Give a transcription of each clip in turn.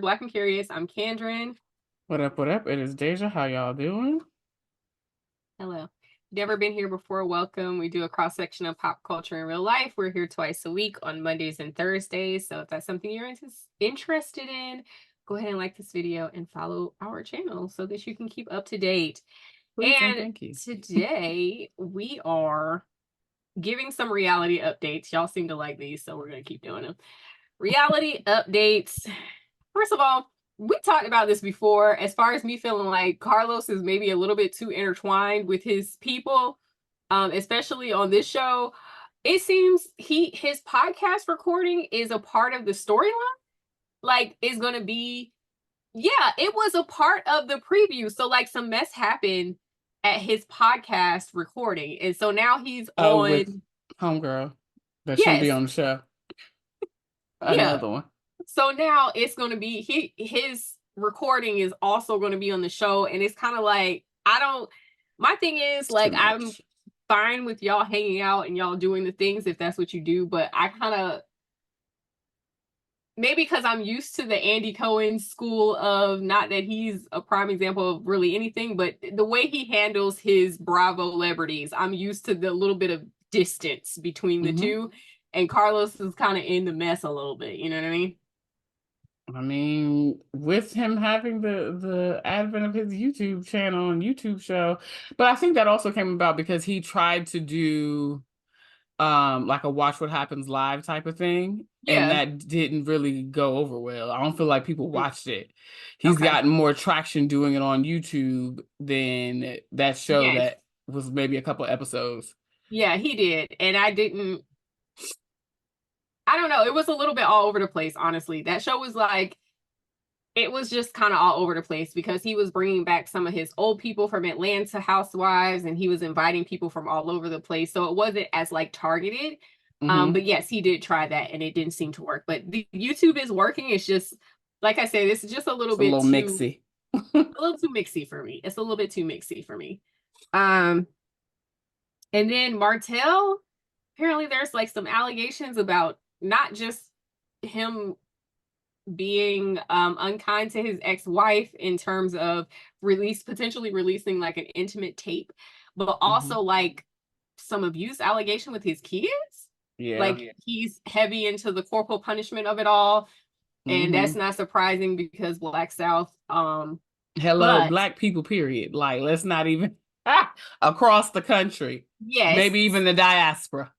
Black and Curious. I'm Kendrin. What up, what up? It is Deja. How y'all doing? Hello. If you've never been here before, welcome. We do a cross-section of pop culture in real life. We're here twice a week on Mondays and Thursdays. So if that's something you're interested in, go ahead and like this video and follow our channel so that you can keep up to date. Please and And thank you. today we are giving some reality updates. Y'all seem to like these, so we're going to keep doing them. Reality updates. First of all, we talked about this before, as far as me feeling like Carlos is maybe a little bit too intertwined with his people, especially on this show. It seems his podcast recording is a part of the storyline. Like, is going to be, yeah, it was a part of the preview. So, like, some mess happened at his podcast recording. And so now he's on. With Homegirl that shouldn't be Yes. on the show. Yeah. Another one. So now it's going to be his recording is also going to be on the show, and it's kind of like my thing is like I'm fine with y'all hanging out and y'all doing the things if that's what you do, but I kind of maybe because I'm used to the Andy Cohen school of, not that he's a prime example of really anything, but the way he handles his Bravo celebrities, I'm used to the little bit of distance between the two, and Carlos is kind of in the mess a little bit, you know what I mean? I mean, with him having the advent of his YouTube channel and YouTube show, but I think that also came about because he tried to do like a watch what happens live type of thing, and that didn't really go over well. I don't feel like people watched it. He's gotten more traction doing it on YouTube than that show that was maybe a couple episodes. Yeah, he did. And I don't know. It was a little bit all over the place, honestly. That show was like, it was just kind of all over the place because he was bringing back some of his old people from Atlanta Housewives, and he was inviting people from all over the place. So it wasn't as like targeted. But yes, he did try that and it didn't seem to work. But the YouTube is working. It's just, like I said, this is just a little bit too mixy. A little too mixy for me. It's a little bit too mixy for me. And then Martell, apparently there's like some allegations about not just him being unkind to his ex-wife in terms of potentially releasing like an intimate tape, but also like some abuse allegation with his kids. Yeah. Like he's heavy into the corporal punishment of it all. And that's not surprising because Black South, Black people, period. Like, let's not even across the country. Yes. Maybe even the diaspora.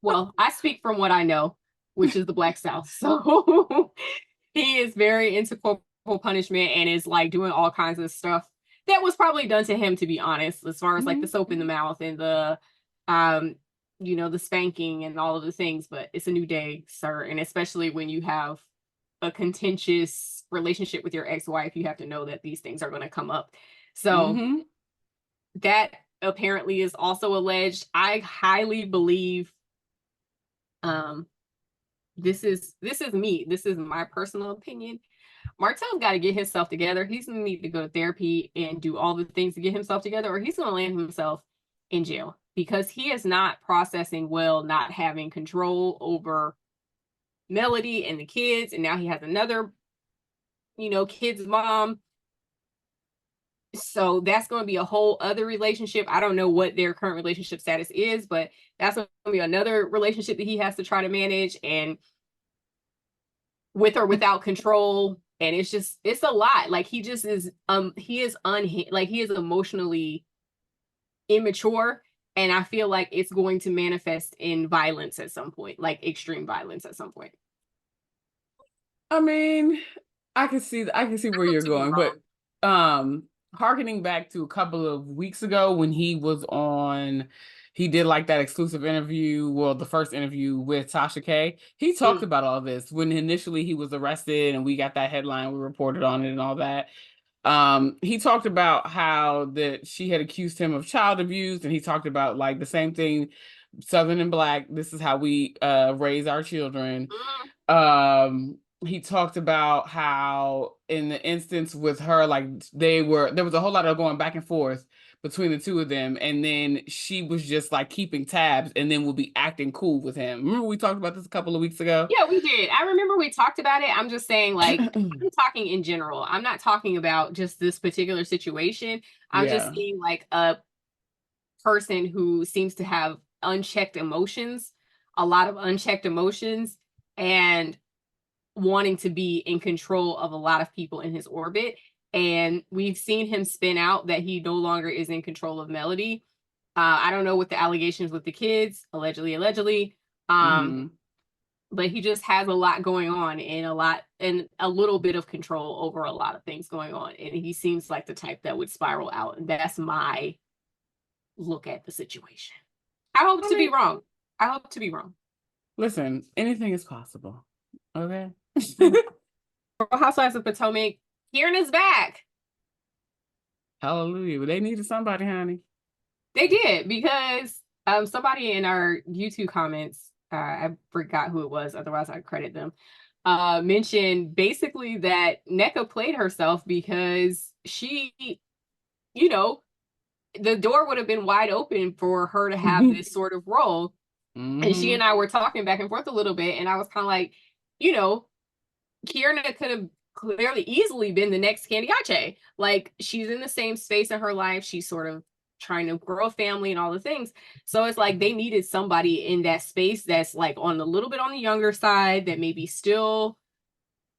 Well, I speak from what I know, which is the Black South. So he is very into corporal punishment and is like doing all kinds of stuff that was probably done to him, to be honest, as far as like the soap in the mouth and the the spanking and all of the things. But it's a new day, sir. And especially when you have a contentious relationship with your ex-wife, you have to know that these things are going to come up. So that apparently is also alleged. I highly believe this is me. This is my personal opinion. Martell's got to get himself together. He's going to need to go to therapy and do all the things to get himself together, or he's going to land himself in jail because he is not processing well, not having control over Melody and the kids. And now he has another, kid's mom. So that's going to be a whole other relationship. I don't know what their current relationship status is, but that's going to be another relationship that he has to try to manage, and with or without control. And it's a lot. Like he just is, he is emotionally immature. And I feel like it's going to manifest in violence at some point, like extreme violence at some point. I mean, I can see where you're going, but harkening back to a couple of weeks ago when he did like that exclusive interview, well, the first interview with Tasha K. He talked about all this when initially he was arrested and we got that headline, we reported on it and all that. He talked about how that she had accused him of child abuse, and he talked about like the same thing, Southern and Black, this is how we raise our children. He talked about how in the instance with her, like there was a whole lot of going back and forth between the two of them, and then she was just like keeping tabs and then will be acting cool with him. Remember we talked about this a couple of weeks ago? Yeah, we did. I remember we talked about it. I'm just saying, like, I'm talking in general. I'm not talking about just this particular situation. I'm just Yeah. seeing like a person who seems to have unchecked emotions, a lot of unchecked emotions, and wanting to be in control of a lot of people in his orbit. And we've seen him spin out that he no longer is in control of Melody. I don't know what the allegations with the kids, allegedly. Mm-hmm. But he just has a lot going on and a little bit of control over a lot of things going on. And he seems like the type that would spiral out. And that's my look at the situation. I hope to be wrong. I hope to be wrong. Listen, anything is possible. Okay. Housewives of Potomac, Keirna's back. Hallelujah. They needed somebody, honey. They did, because somebody in our YouTube comments, I forgot who it was, otherwise I'd credit them, mentioned basically that NECA played herself because she, you know, the door would have been wide open for her to have this sort of role. And she and I were talking back and forth a little bit, and I was kind of like, you know, Keirna could have clearly easily been the next Candy Ache. Like, she's in the same space in her life. She's sort of trying to grow a family and all the things. So it's like they needed somebody in that space that's like on a little bit on the younger side, that maybe still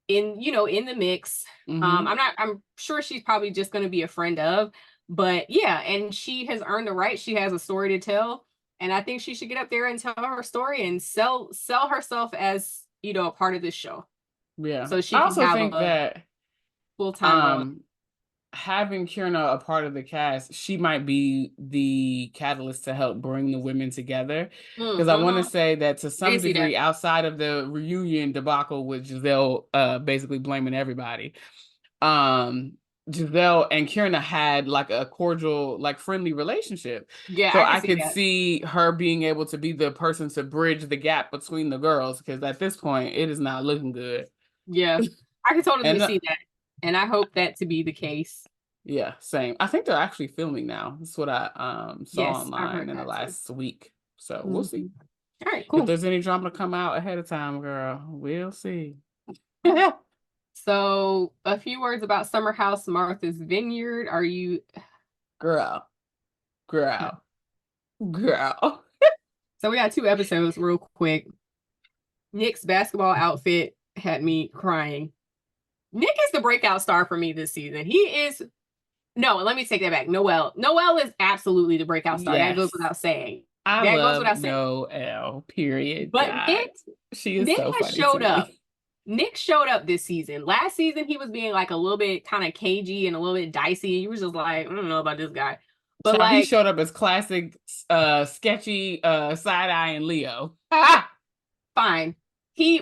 in, you know, in the mix. I'm sure she's probably just going to be a friend of, but yeah, and she has earned the right. She has a story to tell. And I think she should get up there and tell her story and sell herself as, you know, a part of this show. Yeah. So she I can also have think a that full-time role. having Keirna a part of the cast, she might be the catalyst to help bring the women together. Because I want to say that to some degree, outside of the reunion debacle with Giselle basically blaming everybody, Giselle and Keirna had like a cordial, like friendly relationship. Yeah, So I I can could see that. see her being able to be the person to bridge the gap between the girls, because at this point it is not looking good. Yeah, I can totally And see that. And I hope that to be the case. yeah, same. I think they're actually filming now. That's what I saw Yes, I online heard in the that too. last week. So we'll see. All right, If cool. there's any drama to come out ahead of time, girl, we'll see. So a few words about Summer House Martha's Vineyard. Are you Girl. So we got 2 episodes real quick. Nick's basketball outfit had me crying. Nick is the breakout star for me this season. He is No, let me take that back. Noelle. Noelle is absolutely the breakout star. Yes. That goes without saying. I That love goes without saying. Noelle, period. But God. She is Nick so has funny showed to me. up. Nick showed up this season. Last season, he was being like a little bit kind of cagey and a little bit dicey. He was just like, I don't know about this guy. But so like, he showed up as classic sketchy side-eye and Leo. Fine. He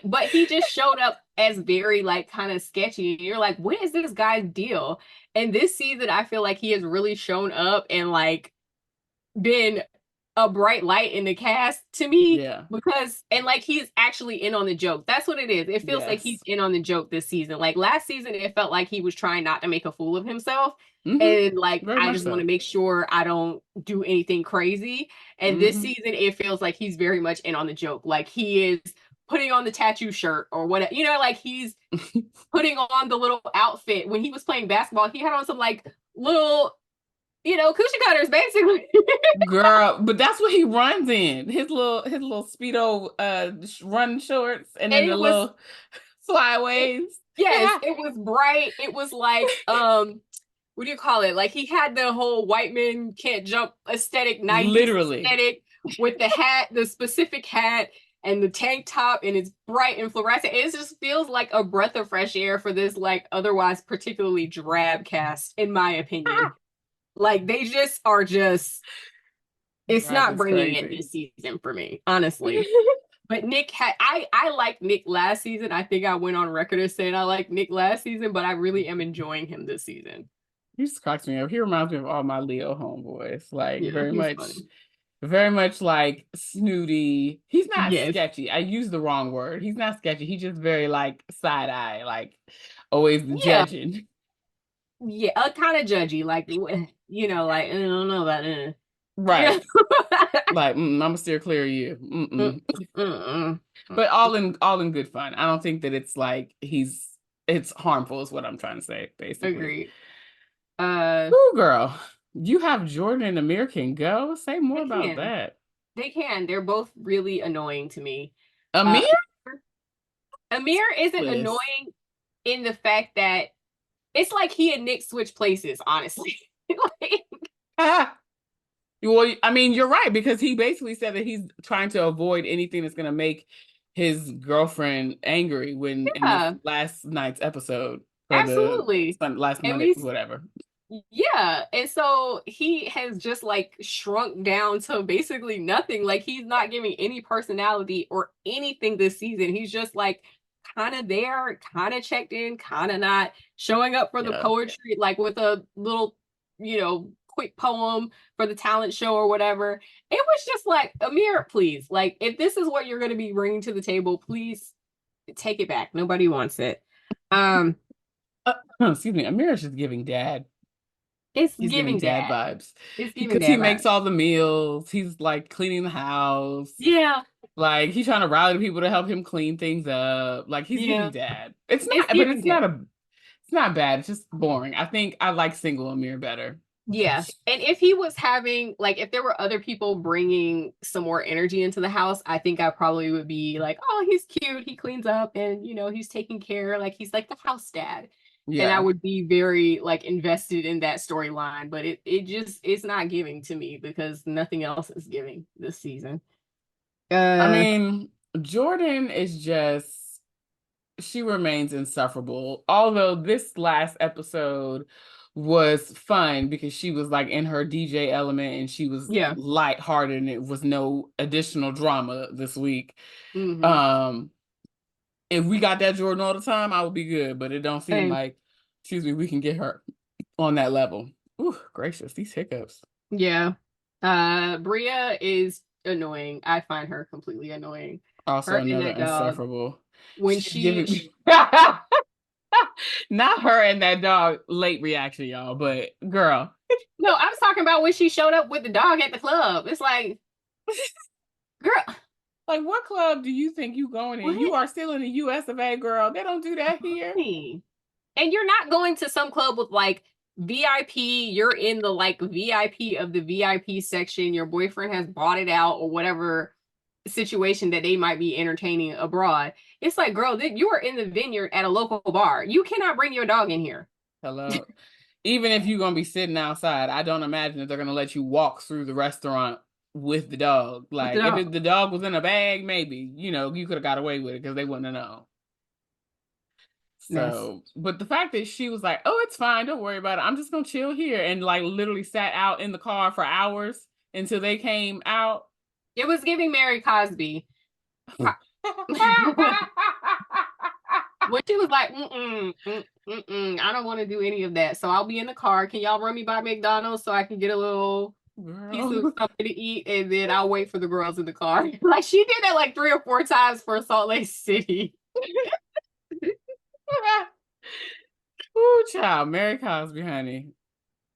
just showed up as very like kind of sketchy. You're like, what is this guy's deal? And this season, I feel like he has really shown up and like been a bright light in the cast to me. Yeah. Because and like he's actually in on the joke. That's what it is. It feels like he's in on the joke this season. Like last season, it felt like he was trying not to make a fool of himself. And like I just want to make sure I don't do anything crazy. And this season, it feels like he's very much in on the joke. Like he is putting on the tattoo shirt or whatever, you know, like he's putting on the little outfit. When he was playing basketball, he had on some like little, you know, coochie cutters basically. Girl, but that's what he runs in. His little Speedo run shorts and then the little flyaways. Yes, it was bright. It was like what do you call it? Like he had the whole white men can't jump aesthetic, 90s aesthetic with the hat, the specific hat and the tank top, and it's bright and fluorescent. It just feels like a breath of fresh air for this like otherwise particularly drab cast, in my opinion. Like they just are just it's not bringing it this season for me, honestly. But Nick had I liked Nick last season. I think I went on record as saying I liked Nick last season, but I really am enjoying him this season. He just cracks me up. He reminds me of all my Leo homeboys. Like very much like snooty. He's not sketchy. I used the wrong word. He's not sketchy. He's just very like side eye, like always judging. yeah, kind of judgy, like you know, like I don't know about it. Yeah. Right. Like, I'm gonna steer clear of you. Mm, Mm-mm. mm, But mm. all in good fun. I don't think that it's like it's harmful is what I'm trying to say, basically. Agreed. Uh, Ooh, girl. You have Jordan and Amir can go. Say more they about can. that. They can. They're both really annoying to me. Uh, Amir? Amir isn't Bliss. annoying in the fact that it's like he and Nick switch places, honestly. Like, Ah. Well, I mean, you're right, because he basically said that he's trying to avoid anything that's gonna make his girlfriend angry when in this yeah, last night's episode or the absolutely. last And Monday, we, whatever. yeah. And so he has just like shrunk down to basically nothing. Like he's not giving any personality or anything this season. He's just like kind of there, kind of checked in, kind of not showing up for the Yeah. poetry, like with a little, quick poem for the talent show or whatever. It was just like, Amir, please, like if this is what you're going to be bringing to the table, please take it back. Nobody wants it. Um, Excuse me. Amir is just giving dad. it's He's giving giving dad dad. vibes It's giving because he dad makes vibes. all the meals. He's like cleaning the house. Yeah, Like he's trying to rally the people to help him clean things up. Like he's giving yeah. dad. It's It's not, but giving dad. it's not bad. It's just boring. I think I like single Amir better. Yeah. And if he was having, like, if there were other people bringing some more energy into the house, I think I probably would be like, oh, he's cute. He cleans up and, he's taking care. Like, he's like the house dad. And I Yeah. would be very, like, invested in that storyline. But it's not giving to me because nothing else is giving this season. I Uh, mean, Jordan is just, she remains insufferable. Although this last episode was fun because she was like in her DJ element and she was yeah. lighthearted and it was no additional drama this week. Mm-hmm. Um, if we got that Jordan all the time, I would be good, but it don't seem Same. like, excuse me, we can get her on that level. Ooh, gracious, these hiccups. Yeah. Bria is annoying. I find her completely annoying. Also Her and another that dog. insufferable. When She's she giving me not her and that dog late reaction, y'all, but girl. No, I was talking about when she showed up with the dog at the club. It's like, girl, Like, what club do you think you going in? You what? are still in the US of A, girl. They don't do that here. Honey. And you're not going to some club with like VIP. You're in the like VIP of the VIP section. Your boyfriend has bought it out or whatever situation that they might be entertaining abroad. It's like, girl, you are in the Vineyard at a local bar. You cannot bring your dog in here. Hello. Even if you're gonna be sitting outside, I don't imagine that they're gonna let you walk through the restaurant with the dog. With the Like, if dog. the dog was in a bag, maybe, you could have got away with it because they wouldn't have known. Mess. So, but the fact that she was like, "Oh, it's fine, don't worry about it. I'm just gonna chill here," and like literally sat out in the car for hours until they came out. It was giving Mary Cosby. When she was like, I don't want to do any of that. So I'll be in the car. Can y'all run me by McDonald's so I can get a little piece of Girl. something to eat? And then I'll wait for the girls in the car. Like she did that like 3 or 4 times for Salt Lake City. Ooh, child, Mary Cosby, honey.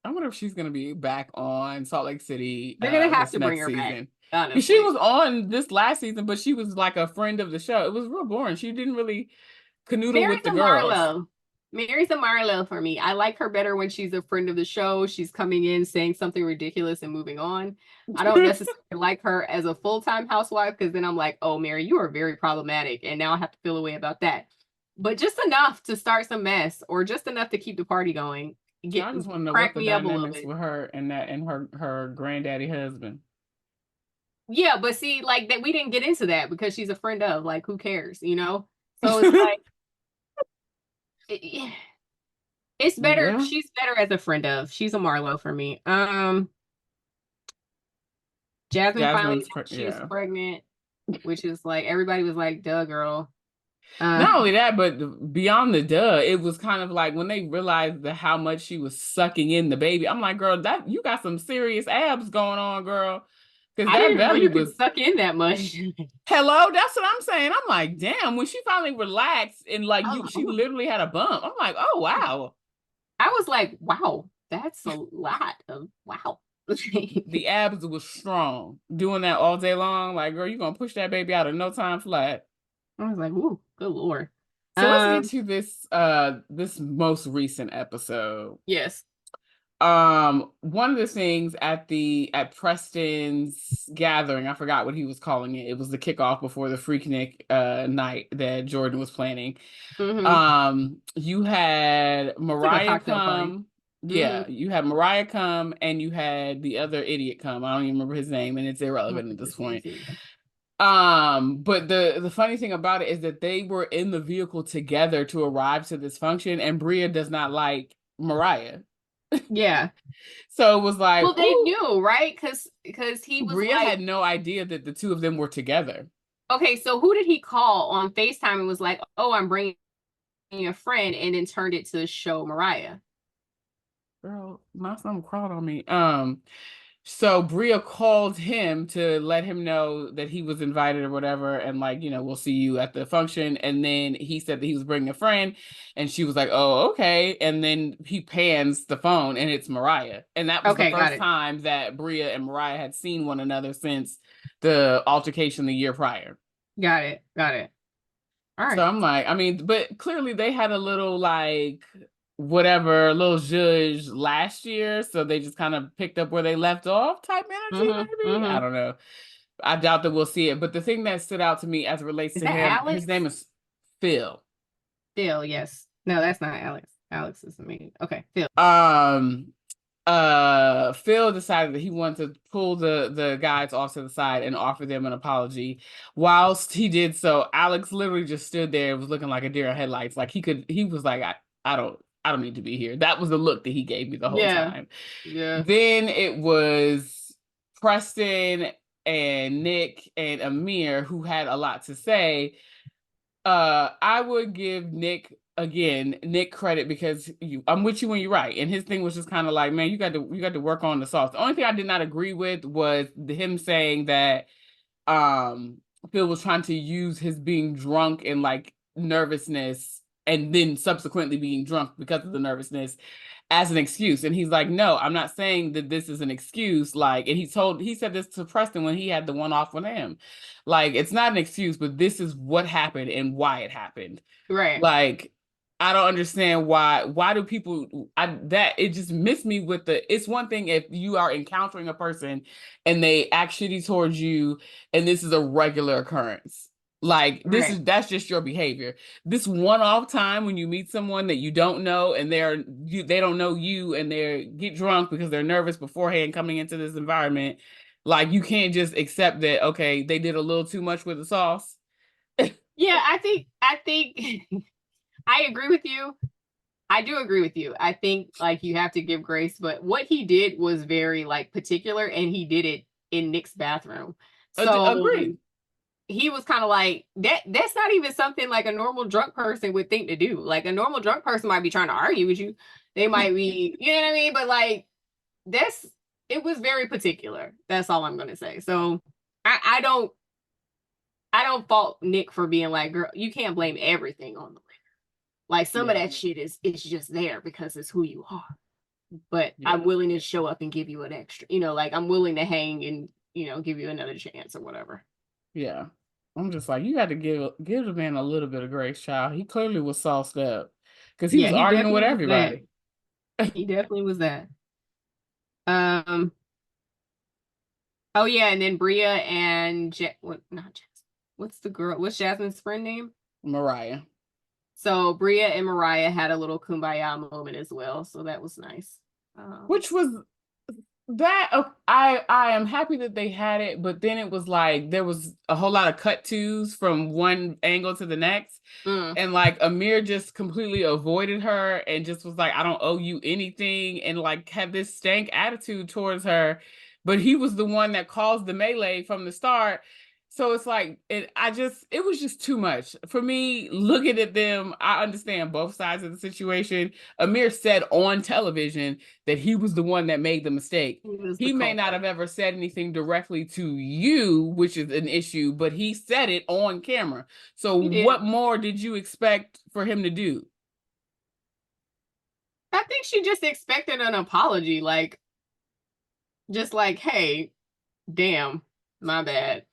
I wonder if she's gonna be back on Salt Lake City They're gonna have this to bring next her back, season. She honestly. was on this last season, but she was like a friend of the show. It was real boring. She didn't really canoodle with Mary's the a girls. Marlowe. Mary's a Marlowe for me. I like her better when she's a friend of the show. She's coming in saying something ridiculous and moving on. I don't necessarily like her as a full-time housewife because then I'm like, oh, Mary, you are very problematic. And now I have to feel a way about that. But just enough to start some mess or just enough to keep the party going. I just want to know what Crack the me up a little dynamics bit. with her and her granddaddy husband. Yeah, but see, like that we didn't get into that because she's a friend of, like, who cares, you know? So it's like it's better. Yeah, She's better as a friend of. She's a Marlowe for me. Jasmine finally Jasmine's announced she was yeah. pregnant, which is like everybody was like, "Duh, girl." Not only that, but beyond the duh, it was kind of like when they realized how much she was sucking in the baby. I'm like, girl, that you got some serious abs going on, girl. Because I that didn't even know belly you could was suck in that much. hello. That's what I'm saying. I'm like, damn. When she finally relaxed and like I was you, like, she "Ooh." literally had a bump. I'm like, oh wow. I was like, wow, that's a lot of wow. The abs was strong. Doing that all day long, like, girl, you gonna push that baby out in no time flat. I was like, ooh, good lord. So let's get to this most recent episode. Yes. One of the things at Preston's gathering, I forgot what he was calling it. It was the kickoff before the Freaknik night that Jordan was planning. You had It's like a Mariah cocktail party. come. Yeah, you had Mariah come and you had the other idiot come. I don't even remember his name, and it's irrelevant at this point. But the funny thing about it is that they were in the vehicle together to arrive to this function, and Bria does not like Mariah. Yeah. So it was like, well, they knew, right? Because he was Bria like, had no idea that the two of them were together. okay, so who did he call on FaceTime and was like, oh, I'm bringing a friend, and then turned it to show Mariah? Girl, my son crawled on me. So Bria called him to let him know that he was invited or whatever, and like, we'll see you at the function. And then he said that he was bringing a friend, and she was like, "Oh, okay." And then he pans the phone, and it's Mariah, and that was the first time that Bria and Mariah had seen one another since the altercation the year prior. Got it. All right. So I'm like, I mean, but clearly they had a little like whatever, little zhuzh last year, so they just kind of picked up where they left off type energy, maybe. I don't know. I doubt that we'll see it. But the thing that stood out to me as it relates to him, Alex? his name is Phil. Phil, yes. No, that's not Alex. Alex is the main. Okay, Phil. Phil decided that he wanted to pull the guys off to the side and offer them an apology. Whilst he did so, Alex literally just stood there and was looking like a deer in headlights. Like he was like, I don't need to be here. That was the look that he gave me the whole time. Yeah. Then it was Preston and Nick and Amir who had a lot to say. I would give Nick credit because I'm with you when you're right. And his thing was just kind of like, man, you got to work on the sauce. The only thing I did not agree with was him saying that Phil was trying to use his being drunk and like nervousness and then subsequently being drunk because of the nervousness as an excuse. And he's like, no, I'm not saying that this is an excuse. Like, and he said this to Preston when he had the one off with him. Like, it's not an excuse, but this is what happened and why it happened. Right. Like, I don't understand why do people it just missed me with it's one thing if you are encountering a person and they act shitty towards you and this is a regular occurrence. Like that's just your behavior. This one-off time when you meet someone that you don't know and they don't know you and they get drunk because they're nervous beforehand coming into this environment, like you can't just accept that, okay, they did a little too much with the sauce. Yeah, I think I agree with you. I do agree with you. I think like you have to give grace, but what he did was very like particular, and he did it in Nick's bathroom. So agreed. He was kind of like that's not even something like a normal drunk person would think to do. Like a normal drunk person might be trying to argue with you. They might be, you know what I mean? But like it was very particular. That's all I'm gonna say. So I don't fault Nick for being like, girl, you can't blame everything on the liquor. Like some of that shit is just there because it's who you are. But I'm willing to show up and give you an extra, like I'm willing to hang and, give you another chance or whatever. Yeah. I'm just like, you got to give the man a little bit of grace, child. He clearly was sauced up because he was arguing with everybody. He definitely was that. Oh yeah, and then Bria and what's the girl? What's Jasmine's friend name? Mariah. So Bria and Mariah had a little kumbaya moment as well, so that was nice. Which was that I am happy that they had it, but then it was like there was a whole lot of cut twos from one angle to the next, and like Amir just completely avoided her and just was like, I don't owe you anything, and like had this stank attitude towards her, but he was the one that caused the melee from the start. So it's like it was just too much for me. Looking at them, I understand both sides of the situation. Amir said on television that he was the one that made the mistake. He may not have ever said anything directly to you, which is an issue, but he said it on camera. So what more did you expect for him to do? I think she just expected an apology, like, just like, hey, damn, my bad.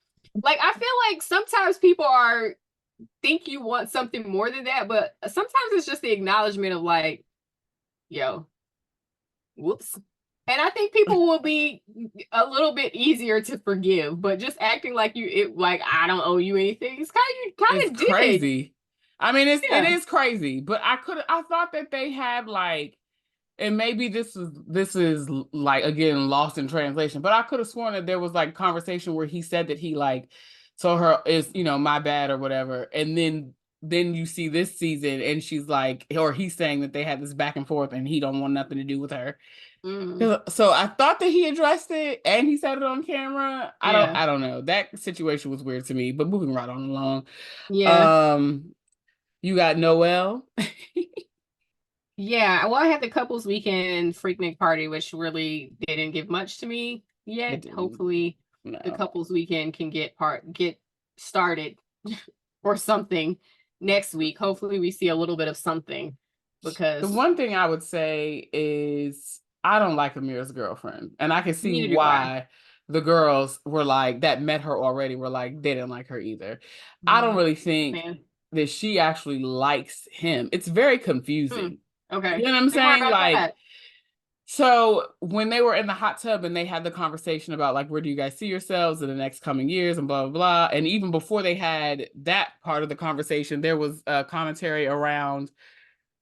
Like, I feel like sometimes people think you want something more than that, but sometimes it's just the acknowledgement of like, yo, whoops. And I think people will be a little bit easier to forgive, but just acting like like I don't owe you anything. It's kind of did. Crazy. I mean, it Yeah. is crazy, but I thought that they had like, and maybe this is like again lost in translation, but I could have sworn that there was like conversation where he said that he like told her it's my bad or whatever, and then you see this season and she's like, or he's saying that they had this back and forth and he don't want nothing to do with her. So I thought that he addressed it and he said it on camera. I don't know. That situation was weird to me, but moving right on along. Yeah. You got Noelle. Yeah. Well, I had the couples weekend Freaknik Party, which really didn't give much to me yet. Hopefully the couples weekend can get started or something next week. Hopefully we see a little bit of something, because the one thing I would say is I don't like Amir's girlfriend, and I can see why the girls were like that met her already were like they didn't like her either. I don't really think that she actually likes him. It's very confusing. Okay. You know what I'm saying? Like, so when they were in the hot tub and they had the conversation about like, where do you guys see yourselves in the next coming years and blah, blah, blah. And even before they had that part of the conversation, there was a commentary around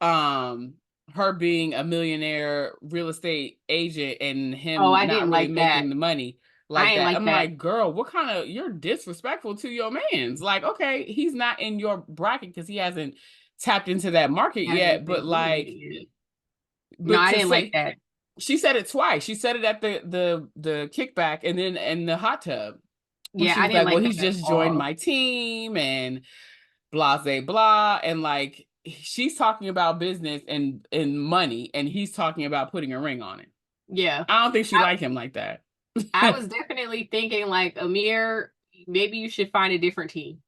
her being a millionaire real estate agent and him not really making the money like that. I'm like, girl, what kind of, you're disrespectful to your mans. Like, okay, he's not in your bracket because he hasn't tapped into that market yet, but like, no, I didn't like that. She said it twice. She said it at the kickback and then in the hot tub. Yeah, I didn't like well, he's just joined my team and blah, blah, blah. And like, she's talking about business and money, and he's talking about putting a ring on it. Yeah. I don't think she liked him like that. I was definitely thinking like, Amir, maybe you should find a different team.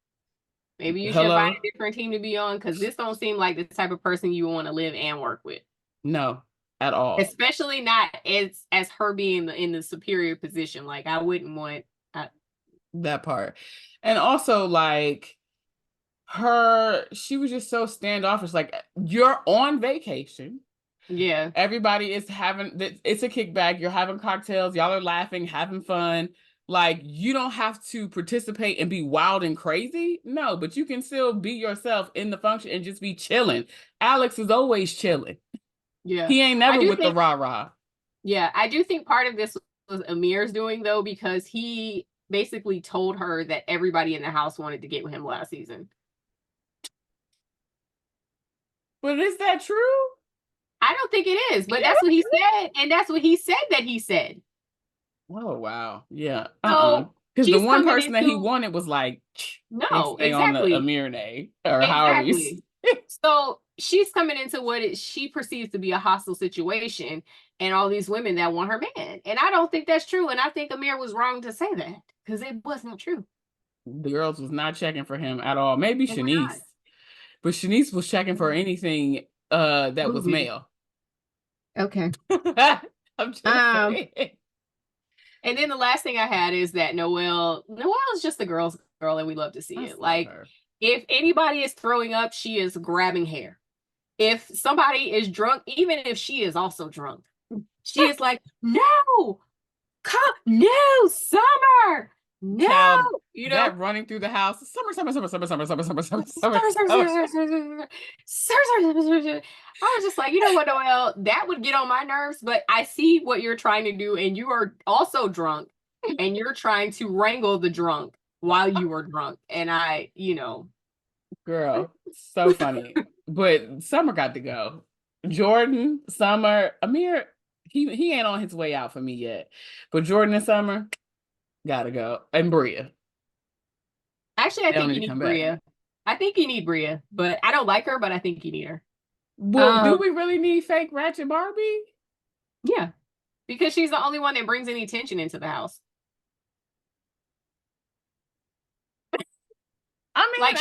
Maybe you should find a different team to be on, because this don't seem like the type of person you want to live and work with. No, at all. Especially not as her being in the superior position. Like, I wouldn't want that part. And also like she was just so standoffish. Like, you're on vacation. Yeah. Everybody is it's a kickback. You're having cocktails. Y'all are laughing, having fun. Like, you don't have to participate and be wild and crazy. No, but you can still be yourself in the function and just be chilling. Alex is always chilling. Yeah. He ain't never with the rah-rah. Yeah, I do think part of this was Amir's doing, though, because he basically told her that everybody in the house wanted to get with him last season. But is that true? I don't think it is, but that's what he said, and that's what he said that he said. Oh, wow. Yeah. Because the one person that he wanted was like, no, exactly. On the Amir name, or however you see. So she's coming into what she perceives to be a hostile situation, and all these women that want her man. And I don't think that's true. And I think Amir was wrong to say that, because it wasn't true. The girls was not checking for him at all. Maybe Shanice. But Shanice was checking for anything that was male. Okay. I'm just saying. And then the last thing I had is that Noelle is just a girl's girl, and we love to see it. Like, if anybody is throwing up, she is grabbing hair. If somebody is drunk, even if she is also drunk, she is like, no, Summer, no. Child, that running through the house, Summer. I was just like, you know what, Noelle, that would get on my nerves, but I see what you're trying to do, and you are also drunk, and you're trying to wrangle the drunk while you were drunk, and girl, so funny. But Summer got to go. Jordan, Summer, Amir, he ain't on his way out for me yet. But Jordan and Summer gotta go. And Bria. Actually, I think you need Bria. I think you need Bria, but I don't like her, but I think you need her. Well, do we really need fake Ratchet Barbie? Yeah, because she's the only one that brings any tension into the house. I mean,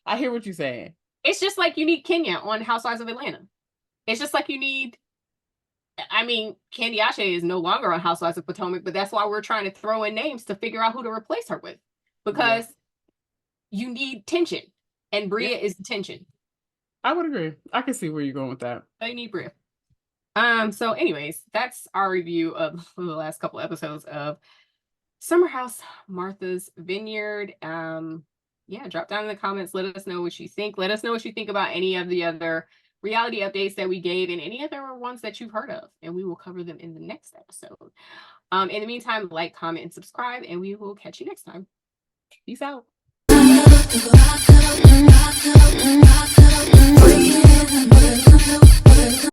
I hear what you're saying. It's just like you need Kenya on Housewives of Atlanta. It's just like you need. I mean, Candy Ashe is no longer on Housewives of Potomac, but that's why we're trying to throw in names to figure out who to replace her with, because you need tension, and Bria is the tension. I would agree. I can see where you're going with that. So you need Bria. So anyways, that's our review of the last couple episodes of Summer House Martha's Vineyard. Yeah, drop down in the comments. Let us know what you think. Let us know what you think about any of the other reality updates that we gave and any other ones that you've heard of, and we will cover them in the next episode. In the meantime, like, comment, and subscribe, and we will catch you next time. Peace out.